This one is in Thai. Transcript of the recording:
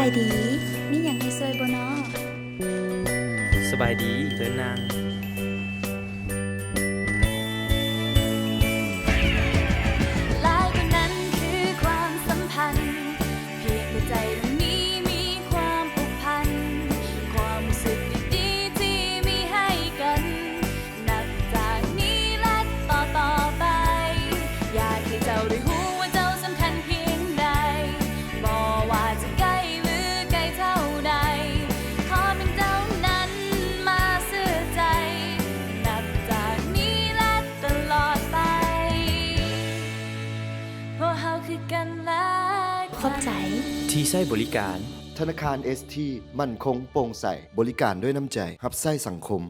ายดีมีอย่างให้ช่วยบ่น้อสบายดีเดินนางหลายกว่านั้นคือความสัมพันธ์เพียงแต่ใจตรงนี้มีความผูกพันความรู้สึกดีๆที่มีให้กันนับจากนี้และต่อไปอยากให้เจ้าได้รู้ว่าเจ้าสำคัญเพียงใดบ่ว่าจะใกล้หรือไกลเท่าใดขอเป็นเจ้านั้นมาซื่อใจนับจากนี้และตลอดไปเพราะเฮาคือกันและกันขอบใจที่ใช้บริการธนาคาร ST มั่นคงโปร่งใสบริการด้วยน้ำใจรับใช้สังคม